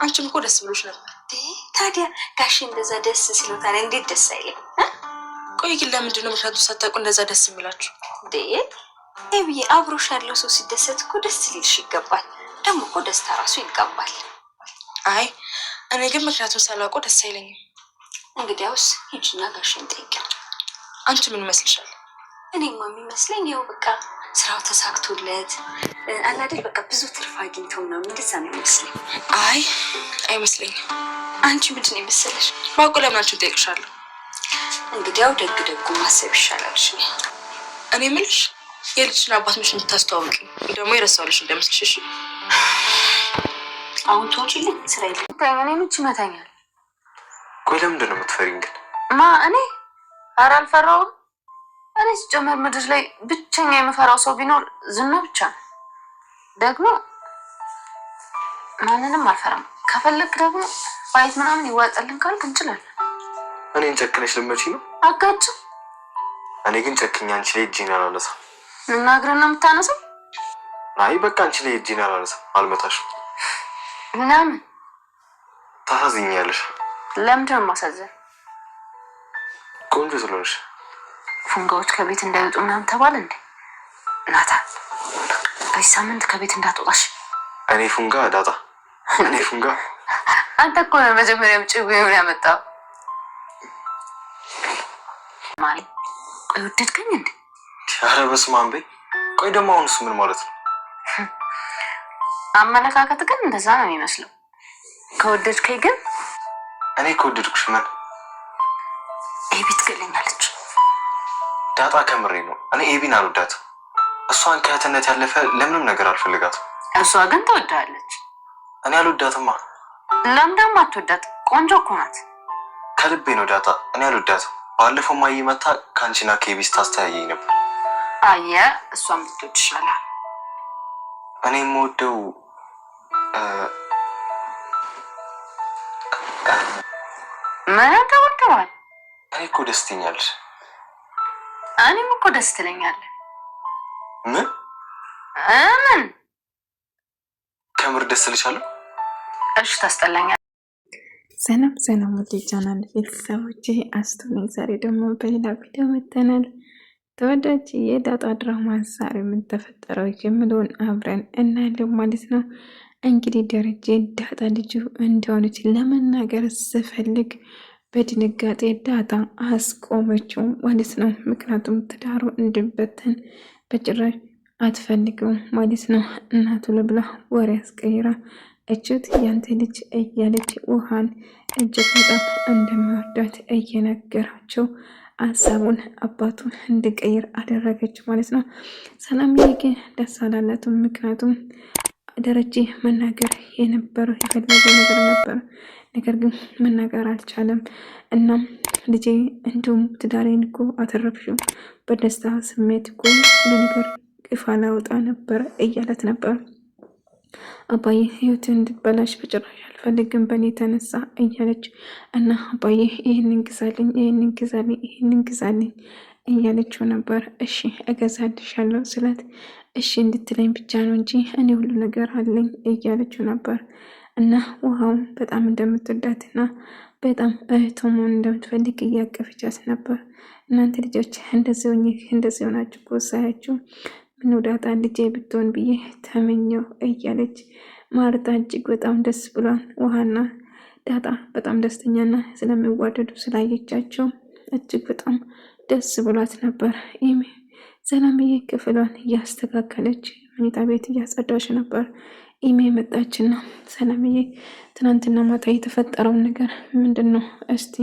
አንቺም እኮ ደስ ብሎሽ ነበር። ታዲያ ጋሽ እንደዛ ደስ ሲለው ታዲያ እንዴት ደስ አይልም? ቆይ ግን ለምንድን ነው ምክንያቱም ሳታውቁ እንደዛ ደስ የሚላችሁ? ብዬ አብሮሽ ያለው ሰው ሲደሰት እኮ ደስ ሊልሽ ይገባል። ደግሞ እኮ ደስታ ራሱ ይገባል። አይ እኔ ግን ምክንያቱም ሳላውቀው ደስ አይለኝም። እንግዲያውስ ሂጂና ጋሽን ጠይቂው። አንቺ ምን ይመስልሻል? እኔማ የሚመስለኝ ይኸው በቃ ስራው ተሳክቶለት አላደል በቃ ብዙ ትርፍ አግኝተው ነው እንደዛ ነው የሚመስለኝ። አይ አይመስለኝም። አንቺ ምንድን ነው የመሰለሽ? ባውቅ ለምናችሁ ጠይቅሻለሁ። እንግዲያው ደግ ደጉ ማሰብ ይሻላል። እኔ የምልሽ የልጅሽን አባት ምሽ እንድታስተዋውቂ ደግሞ የረሳሁልሽ እንደመስልሽ። አሁን ተወጪልኝ፣ ስራ የለም። እኔ ምች ይመታኛል። ቆይ ለምንድን ነው የምትፈሪኝ ግን? እኔ ኧረ አልፈራውም። እኔ ሲጀመር ምድር ላይ ብቸኛ የምፈራው ሰው ቢኖር ዝና ብቻ ነው። ደግሞ ማንንም አልፈራም። ከፈለክ ደግሞ ባይት ምናምን ይዋጣልን ካልክ እንችላለን። እኔን ጨክነሽ ልመቺ ነው? አጋጭም። እኔ ግን ጨክኛ አንቺ ላይ እጄን አላነሳም። እናግረን ነው የምታነሳው? አይ በቃ አንቺ ላይ እጄን አላነሳም። አልመታሽም። ምናምን ታሳዝኛለሽ። ለምንድን ነው የማሳዝን? ቆንጆ ስለሆንሽ። ፉንጋዎች ከቤት እንዳይወጡ ምናምን ተባለ እንዴ? ናታ በዚህ ሳምንት ከቤት እንዳትወጣሽ። እኔ ፉንጋ ዳጣ? እኔ ፉንጋ? አንተ እኮ ነው መጀመሪያ ጭዌውን ያመጣው። ማለት ቆይ ወደድከኝ እንዴ? ኧረ በስመ አብ በይ። ቆይ ደግሞ አሁንስ ምን ማለት ነው? አመለካከት ግን እንደዛ ነው የሚመስለው። ከወደድከኝ ግን እኔ ከወደድኩሽ ምን ኤቢ ትገለኛለች። ዳጣ ከምሬ ነው። እኔ ኤቢን አልወዳትም። እሷን ከእህትነት ያለፈ ለምንም ነገር አልፈልጋትም። እሷ ግን ትወዳለች። እኔ አልወዳትማ። ለምን ደግሞ አትወዳት? ቆንጆ እኮ ናት። ከልቤ ነው ዳጣ። እኔ አልወዳትም። ባለፈው ማየ መታ ከአንቺና ከኤቢ ስታስተያየኝ ነበር። አየህ እሷን ብትወድ ይሻላል። እኔ የምወደው ምን ተወደዋል? እኔ እኮ ደስ ትኛለሽ። እኔም እኮ ደስ ትለኛለህ። ምን ከምር ደስ ልሻለሁ? እሺ ታስጠላኛለህ። ሰላም ሰላም ወደ ቻናል ቤተሰቦቼ አስቶኝ ዛሬ ደግሞ በሌላ ቪዲዮ መጥተናል። ተወዳጅ የዳጣ ድራማ ዛሬ ምን ተፈጠረው የሚለውን አብረን እናያለን ማለት ነው። እንግዲህ ደረጀ ዳጣ ልጁ እንደሆነች ለመናገር ስፈልግ በድንጋጤ ዳጣ አስቆመችው ማለት ነው። ምክንያቱም ትዳሩ እንዲበተን በጭራሽ አትፈልገውም ማለት ነው። እናቱ ለብላ ወሬ አስቀይራ እችት ያንተ ልጅ እያለች ውሃን እጅግ በጣም እንደሚወዳት እየነገራቸው ሀሳቡን አባቱን እንዲቀይር አደረገች ማለት ነው። ሰላምዬ ግን ደስ አላላትም። ምክንያቱም ደረጀ መናገር የነበረው የፈለገው ነገር ነበር፣ ነገር ግን መናገር አልቻለም። እናም ልጄ እንዲሁም ትዳሬን እኮ አተረፍሽው፣ በደስታ ስሜት እኮ ለነገር ቅፍ አላወጣ ነበር እያለት ነበር። አባዬ ህይወትን እንድትበላሽ በጭራሽ አልፈልግም በእኔ የተነሳ እያለች እና አባዬ ይህንን ግዛልኝ፣ ይህንን ግዛልኝ፣ ይህንን ግዛልኝ እያለችው ነበር። እሺ እገዛልሻለሁ ስላት እሺ እንድትለኝ ብቻ ነው እንጂ እኔ ሁሉ ነገር አለኝ እያለችው ነበር። እና ውሃውን በጣም እንደምትወዳትና በጣም እህቷ መሆን እንደምትፈልግ እያቀፈቻት ነበር። እናንተ ልጆች እንደዚህ ሆናችሁ እኮ ሳያችሁ ምን ዳጣ ልጄ ብትሆን ብዬ ተመኘው እያለች ማርታ እጅግ በጣም ደስ ብሏል። ውሃና ዳጣ በጣም ደስተኛና ስለሚዋደዱ ስላየቻቸው እጅግ በጣም ደስ ብሏት ነበር። ሰላምዬ ክፍሏን እያስተካከለች መኝታ ቤት እያጸዳች ነበር። ኢሜ መጣችና ሰላምዬ ትናንትና ማታ የተፈጠረውን ነገር ምንድን ነው እስቲ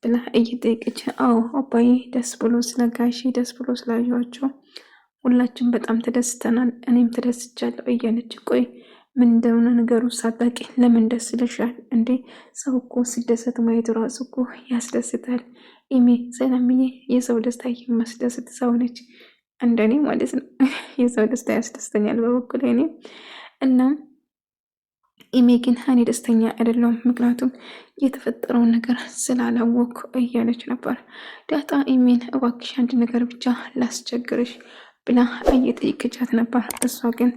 ብላ እየጠየቀች፣ አዎ አባዬ ደስ ብሎ ስለጋሺ ደስ ብሎ ስላየኋቸው ሁላችን በጣም ተደስተናል፣ እኔም ተደስቻለሁ እያለች፣ ቆይ ምን እንደሆነ ነገሩ ሳታውቂ ለምን ደስ ይልሻል እንዴ? ሰው እኮ ሲደሰት ማየት ራሱ እኮ ያስደስታል። ኢሜ ሰላምዬ የሰው ደስታ የማስደስት ሰው ነች፣ እንደኔ ማለት ነው። የሰው ደስታ ያስደስተኛል በበኩል እኔ። እናም ኢሜ ግን እኔ ደስተኛ አይደለሁም፣ ምክንያቱም የተፈጠረውን ነገር ስላላወቅኩ እያለች ነበር። ዳጣ ኢሜን እባክሽ አንድ ነገር ብቻ ላስቸግርሽ ብላ እየጠየቀቻት ነበር። እሷ ግን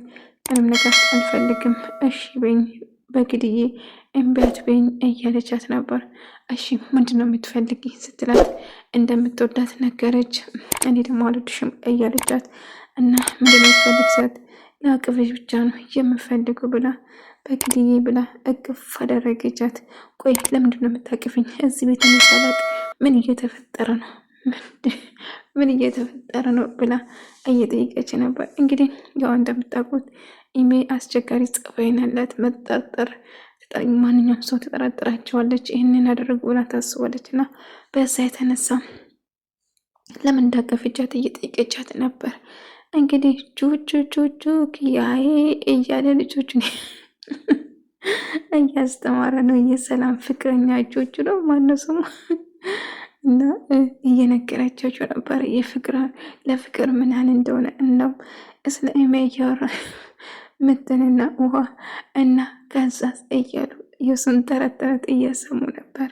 ምንም ነገር አልፈልግም፣ እሺ በኝ በግድዬ እምቢ አትበይኝ እያለቻት ነበር። እሺ ምንድነው የምትፈልጊ ስትላት እንደምትወዳት ነገረች። እኔ ደግሞ አልወድሽም እያለቻት እና ምንድነው የምትፈልጊ ስላት ለአቅፍሽ ብቻ ነው የምፈልገው ብላ በግድዬ ብላ እቅፍ አደረገቻት። ቆይ ለምንድነው የምታቅፍኝ? እዚህ ቤት ሳላቅ ምን እየተፈጠረ ነው? ምን እየተፈጠረ ነው ብላ እየጠየቀች ነበር። እንግዲህ ያው እንደምታውቁት ኢሜ አስቸጋሪ ጸባይ ናላት። መጠርጠር ማንኛውም ሰው ትጠረጥራቸዋለች። ይህንን ያደረጉ ብላ ታስባለች እና በዛ የተነሳ ለምን እንዳቀፈቻት እየጠየቀቻት ነበር። እንግዲህ ቹቹቹቹ ክያዬ እያለ ልጆቹን እያስተማረ ነው። የሰላም ፍቅረኛ ቹቹ ነው ማነው ስሙ እና እየነገረቻቸው ነበር ለፍቅር ምን ያህል እንደሆነ እናም ስለ ኢሜ እያወራ ምትንና ውሃ እና ከዛስ እያሉ የሱን ተረት እየሰሙ ነበር።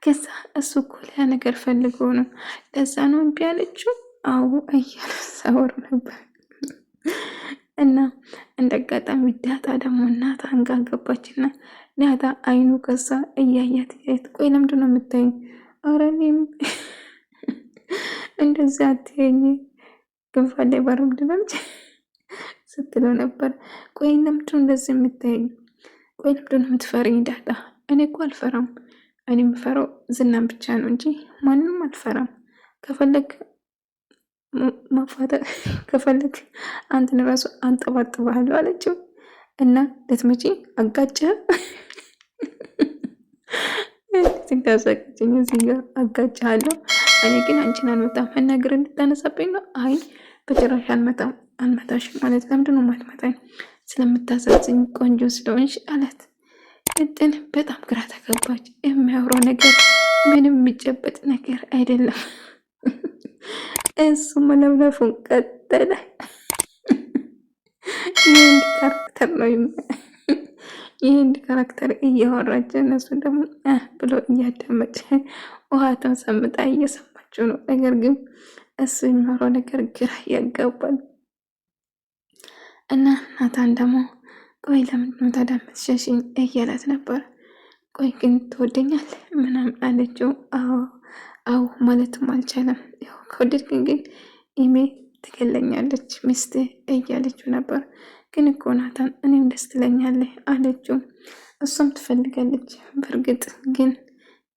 ከዛ እሱ እኮ ሌላ ነገር ፈልጎ ነው ለዛ ነው እምቢ ያለችው አዎ እያሉ ሳወሩ ነበር። እና እንደ አጋጣሚ ዳጣ ደግሞ እናታ አንጋገባችና ዳጣ አይኑ ከዛ እያያት ቆይ ለምንድን ነው የምታይኝ? ኧረ እኔም እንደዚህ አትይኝ ግንፋን ላይ ባረምድ ነች ስትለው ነበር። ቆይ ለምንድን ነው እንደዚህ የምታይኝ? ቆይ ለምንድን ነው የምትፈሪኝ ዳጣ? እኔ እኮ አልፈራም። እኔ የምፈራው ዝናን ብቻ ነው እንጂ ማንም አልፈራም። ከፈለግ አንተን ራሱ አንጠባጥባለሁ አለችው። እና ልትመጪ አጋጨ ሲታሰቅችኝ እዚህ ጋር አጋጭሃለሁ። እኔ ግን አንቺን አልመጣም። መናገር እንድታነሳብኝ ነው? አይ በጭራሽ አልመታሽ ማለት ለምንድን ነው የማትመጣኝ? ስለምታሳዝኝ ቆንጆ ስለሆንሽ አላት። እንትን በጣም ግራ ተገባች። የሚያወራው ነገር ምንም የሚጨበጥ ነገር አይደለም። እሱ መለፍለፉን ቀጠለ። የህንድ ካራክተር ነው የህንድ ካራክተር እያወራች እነሱ ደግሞ ብሎ እያዳመጭ ውሃቷን ሰምጣ እየሰማችው ነው። ነገር ግን እሱ የሚያወራው ነገር ግራ ያጋባል። እና ናታን ደግሞ ቆይ ለምንድን ነው ታዲያ የምትሸሽኝ እያላት ነበር። ቆይ ግን ትወደኛል ምናምን አለችው። አዎ ማለትም አልቻለም። ያው ከወደድክኝ ግን ኢሜ ትገለኛለች ሚስት እያለችው ነበር። ግን እኮ ናታን እኔም ደስ ትለኛለህ አለችው። እሷም ትፈልጋለች። በእርግጥ ግን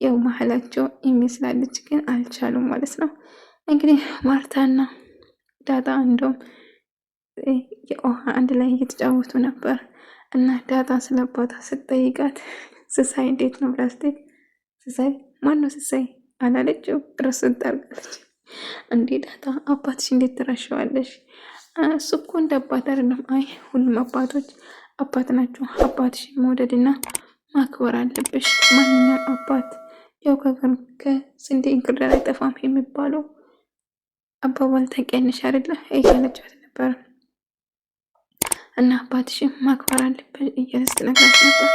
ያው መሀላቸው ኢሜ ስላለች ግን አልቻሉም ማለት ነው። እንግዲህ ማርታና ዳጣ እንደውም የውሃ አንድ ላይ እየተጫወቱ ነበር እና ዳጣ ስለ አባቷ ስትጠይቃት ስሳይ እንዴት ነው ብላ ስትጠይቅ ስሳይ ማነው ስሳይ አላለችው። ረሱን ታርጋለች። እንዴ ዳጣ አባትሽ እንዴት ትረሻዋለሽ? እሱ እኮ እንደ አባት አይደለም። አይ ሁሉም አባቶች አባት ናቸው። አባትሽ መውደድና ማክበር አለብሽ። ማንኛውም አባት ያው ከስንዴ እንክርዳድ አይጠፋም የሚባለው አባባል ታውቂያለሽ አይደለ እያለቻት ነበር። እና አባትሽን ማክበር አለብሽ እያለች ትነግራት ነበር።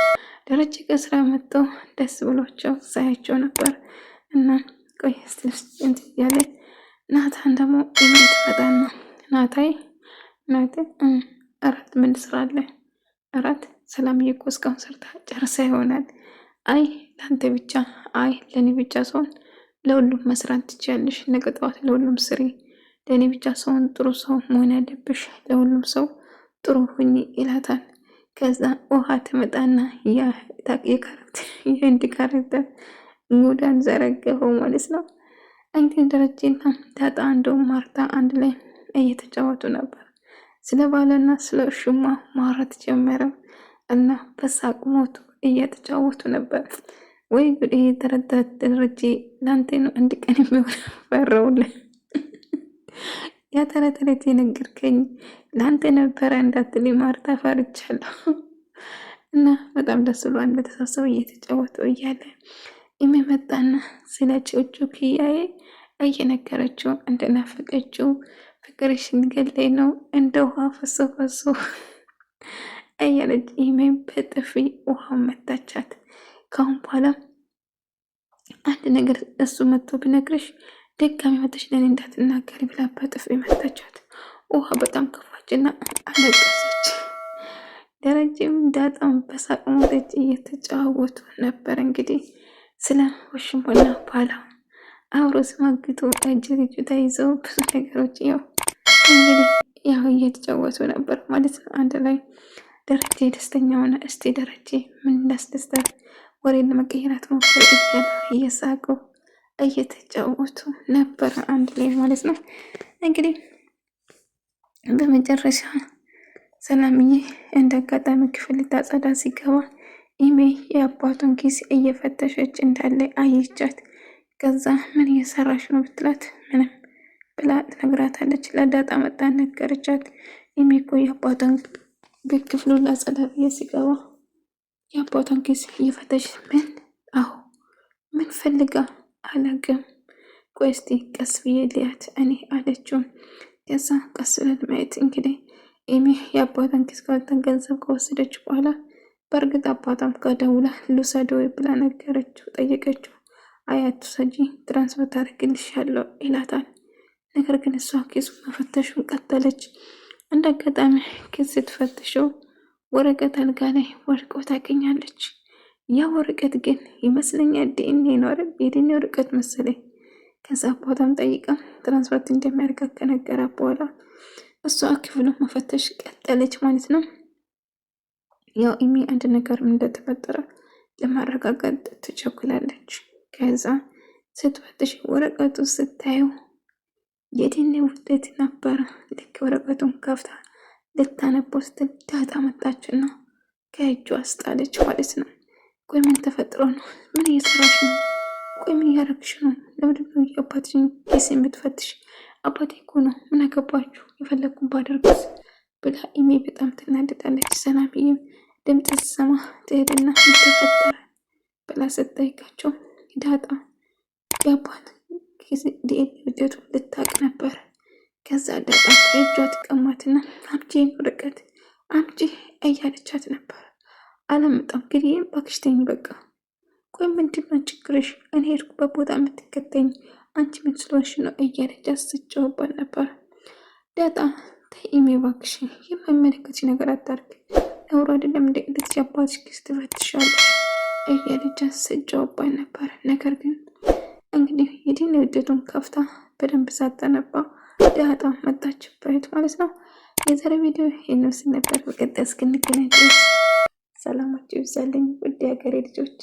ደረጀ ከስራ መጥተው ደስ ብሏቸው ሳያቸው ነበር። እና ቆይ ስትልስንት እያለ ናታን ደግሞ ኢሜል ትመጣና ናታይ እራት ምን ትስራለህ? እራት ሰላምዬ እኮ እስካሁን ሰርታ ጨርሳ ይሆናል። አይ ለአንተ ብቻ አይ ለእኔ ብቻ ሰውን ለሁሉም መስራት ትችያለሽ። ነገ ጠዋት ለሁሉም ስሪ። ለእኔ ብቻ ሰውን ጥሩ ሰው መሆን ያለብሽ፣ ለሁሉም ሰው ጥሩ ሁኚ ይላታል። ከዛ ውሃ ትመጣና የህንድ ካራክተር ሙዳን ዘረገፈው ማለት ነው። እንግዲህ ደረጀና ዳጣ እንደውም ማርታ አንድ ላይ እየተጫወቱ ነበር። ስለ ባለና ስለ እሹማ ማውራት ጀመረ እና በሳቅ ሞቱ እየተጫወቱ ነበር። ወይ ጉዴ ተረዳት ደረጀ ለአንተ ነው አንድ ቀን የሚሆን ፈረውልህ ያ ተረት የነገርከኝ ለአንተ ነበረ እንዳትል ማርታ ፈርቻለሁ። እና በጣም ደስ ብሏን በተሳሰቡ እየተጫወቱ እያለ የሚመጣና ስለ ጩጩ ክያዬ እየነገረችው እንደናፈቀችው ፍቅርሽን ገለይ ነው እንደ ውሃ ፈሶ እያለች ኢሜን በጥፊ ውሃ መታቻት። ካሁን በኋላ አንድ ነገር እሱ መጥቶ ቢነግርሽ ደጋሚ መተሽ ለኔ እንዳትናገሪ ብላ በጥፊ መታቻት። ውሃ በጣም ከፋችና አለቀሰች። ደረጀም ዳጣም በሳቅ ሞተች እየተጫወቱ ነበር። እንግዲህ ስለ ውሽንብርና ባሏ አብሮ ሲማግጡ እጅ ልጁ ተይዘው ብዙ ነገሮች እንግዲህ እየተጫወቱ ነበር ማለት ነው አንድ ላይ። ደረጀ ደስተኛ ሆነ። እስቲ ደረጀ ምን እንዳስደስታት ወሬ ለመቀየራት ሞክር እያሉ እየሳቁ እየተጫወቱ ነበር አንድ ላይ ማለት ነው። እንግዲህ በመጨረሻ ሰላምዬ እንደ አጋጣሚ ክፍል ልታጸዳ ሲገባ ኢሜ የአባቱን ኪስ እየፈተሸች እንዳለ አየቻት። ከዛ ምን እየሰራሽ ነው ብትላት ምንም ብላ ትነግራታለች። ለዳጣ መጣ ነገረቻት። ኢሜ እኮ የአባቷን ክፍሉን ላጸዳ ብዬ ሲገባ የአባቷን ኪስ እየፈተሸች ምን? አዎ ምን ፈልጋ አላውቅም። ቆይ እስቲ ቀስ ብዬ ልያት እኔ አለችው። ከዛ ቀስ ብለን ማየት እንግዲህ ኢሜ የአባቷን ኪስ ካወጣን ገንዘብ ከወሰደች በኋላ በእርግጥ አባቷም ከደውላ ልውሰደው ብላ ነገረችው፣ ጠየቀችው። አያቱ ሰጂ ትራንስፈር ታደርግልሻለሁ ይላታል። ነገር ግን እሷ ኪሱ መፈተሹን ቀጠለች። እንደ አጋጣሚ ኪስ ስትፈትሸው ወረቀት አልጋ ላይ ወድቆ ታገኛለች። ያ ወረቀት ግን ይመስለኛል ዲኤንኤ ነው አይደል? የዲኤንኤ ወረቀት መሰለኝ። ከዛ አባቷም ጠይቃ ትራንስፈር እንደሚያደርጋ ከነገራ በኋላ እሷ ክፍሉ መፈተሽ ቀጠለች ማለት ነው። ያው ኢሚ አንድ ነገር እንደተፈጠረ ለማረጋገጥ ትቸኩላለች። ከዛ ስትፈትሽ ወረቀቱ ስታየው የዲኤንኤ ውጤት ነበረ። ልክ ወረቀቱን ከፍታ ልታነበው ስትል ዳጣ መጣችና ከእጁ አስጣለች ማለት ነው። ቆይ ምን ተፈጥሮ ነው? ምን እየሰራሽ ነው? ቆይ ምን እያረግሽ ነው? ለምንድነው የአባትሽን ኪስ የምትፈትሽ? አባቴ እኮ ነው፣ ምን አገባችሁ? የፈለግኩን ባደርግስ ብላ ኢሜ በጣም ትናደዳለች። ሰላምዬ ድምፅ ስትሰማ ትሄድና ምን ተፈጠረ ብላ ስትጠይቃቸው ዳጣ የአባት ዲኤንኤ ውጤቱን ልታቅ ነበር። ከዛ ዳጣ ከእጇ ትቀማትና አምጪን ወረቀት አምጪ እያለቻት ነበር። አላመጣም እንግዲህ እባክሽ ተይኝ በቃ። ቆይ ምንድነው ችግርሽ? እኔ ሄድኩበት ቦታ የምትከተኝ አንቺ ምን ስለሆንሽ ነው እያለች አስጨውባት ነበር። ዳጣ ተይሜ እባክሽ፣ የማይመለከትሽ ነገር አታርግ፣ ነውር አይደለም እንደ እንደዚህ አባትሽ ኪስ ትፈትሻለሽ እያለች አስጨውባት ነበር። ነገር ግን እንግዲህ የዲኤንኤ ውጤቱን ከፍታ በደንብ ሳታነባ ዳጣ መጣችበት ማለት ነው። የዛሬ ቪዲዮ ይህን ምስል ነበር። በቀጣይ እስክንገናኝ ድረስ ሰላማችሁ ይብዛልኝ ውድ የሀገሬ ልጆች።